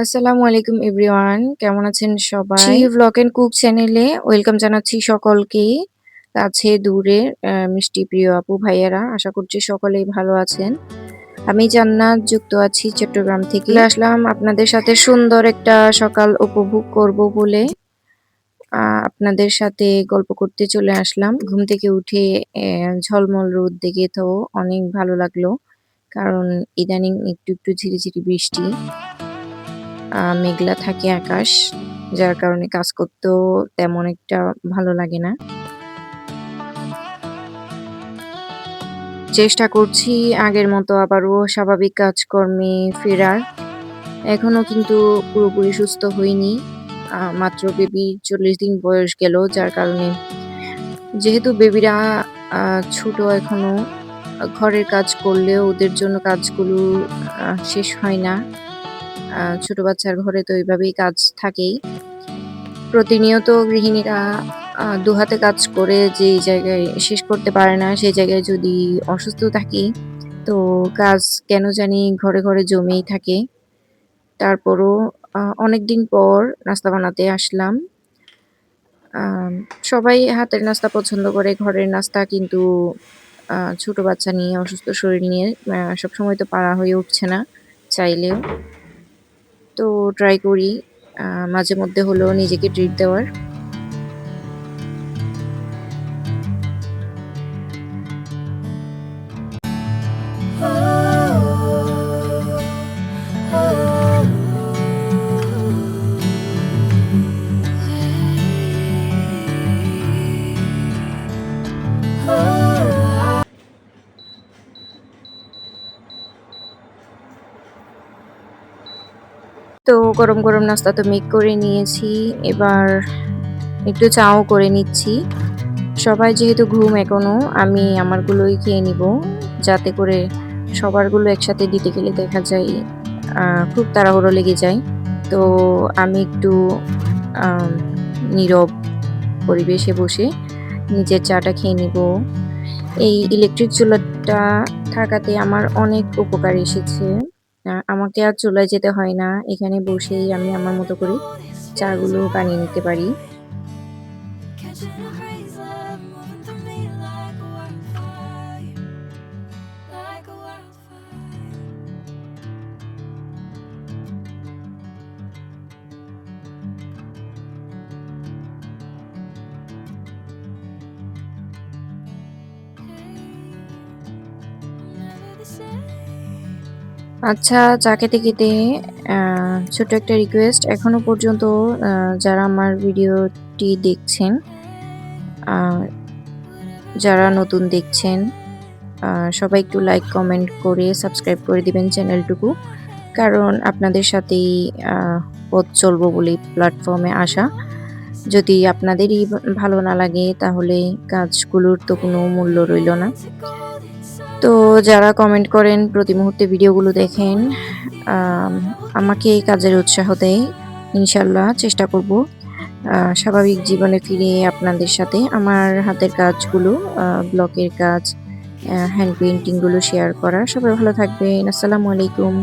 আসসালামু আলাইকুম এভরিওয়ান। কেমন আছেন সবাই? ভ্লগ এন্ড কুক চ্যানেলে ওয়েলকাম জানাচ্ছি সকলকেই। কাছে দূরে মিষ্টি প্রিয় আপু ভাইয়ারা। আশা করছি সকলেই ভালো আছেন। আমি জান্নাত যুক্ত আছি চট্টগ্রাম থেকে। চলে আসলাম আপনাদের সাথে সুন্দর একটা সকাল উপভোগ করব বলে। আপনাদের সাথে গল্প করতে চলে আসলাম। ঘুম থেকে উঠে ঝলমল রোদ দেখে তো অনেক ভালো লাগলো। কারণ ইদানিং একটু ঝিরিঝিরি বৃষ্টি। মেঘলা থাকে আকাশ, যার কারণে কাজ করতেও তেমন একটা ভালো লাগে না। চেষ্টা করছি আগের মতো আবারও স্বাভাবিক কাজকর্মে ফেরার। এখনো কিন্তু পুরোপুরি সুস্থ হইনি। মাত্র বেবির ৪০ দিন বয়স গেল, যার কারণে যেহেতু বেবিরা ছোট এখনো, ঘরের কাজ করলেও ওদের জন্য কাজগুলো শেষ হয় না। ছোট বাচ্চার ঘরে তো এভাবেই কাজ থাকেই। প্রতিনিয়ত গৃহিণীরা দুহাতে কাজ করে যেই জায়গায় শেষ করতে পারে না, সেই জায়গায় যদি অসুস্থ থাকি, তো কাজ কেন জানি ঘরে জমেই থাকে। তারপরও অনেকদিন পর নাস্তা বানাতে আসলাম। আম সবাই হাতের নাস্তা পছন্দ করে, ঘরের নাস্তা কিন্তু ছোট বাচ্চা নিয়ে, অসুস্থ শরীর নিয়ে সবসময় তো পারা হয়ে উঠছে না চাইলেও। তো ট্রাই করি মাঝে মধ্যে হলেও নিজেকে ট্রিট দেওয়ার। তো গরম নাস্তা তো মেক করে নিয়েছি। এবার একটু চাও করে নিচ্ছি। সবাই যেহেতু ঘুম এখনো, আমি আমারগুলোই খেয়ে নিব। যাতে করে সবারগুলো একসাথে দিতে গেলে দেখা যায় খুব তাড়াহুড়ো লেগে যায়। তো আমি একটু আম নীরব পরিবেশে বসে নিজের চাটা খেয়ে নিব। এই ইলেকট্রিক চুলাটা থাকাতে আমার অনেক উপকার এসেছে। আমাকে আর চুলায় যেতে হয় না। এখানে বসেই আমি আমার মতো করে চাগুলো বানিয়ে নিতে পারি। আচ্ছা, চা খেতে আ ছোট্ট একটা রিকোয়েস্ট। এখনো পর্যন্ত যারা আমার ভিডিওটি দেখছেন, আ যারা নতুন দেখছেন, সবাই একটু লাইক, কমেন্ট করে সাবস্ক্রাইব করে দিবেন চ্যানেলটুকু। কারণ আপনাদের সাথেই আ পথ চলবো বলেই প্ল্যাটফর্মে আসা। যদি আপনাদেরই ভালো না লাগে, তাহলে কাজগুলোর তো কোনো মূল্য রইল না। তো যারা কমেন্ট করেন, প্রতি মুহূর্তে ভিডিওগুলো দেখেন, আম আমাকে এই কাজের উৎসাহ দেয়। ইনশাআল্লাহ চেষ্টা করব স্বাভাবিক জীবনে ফিরে আপনাদের সাথে আমার হাতের কাজগুলো, ব্লকের কাজ, হ্যান্ড পেইন্টিং গুলো শেয়ার করার। সবাই ভালো থাকবেন। আসসালামু আলাইকুম।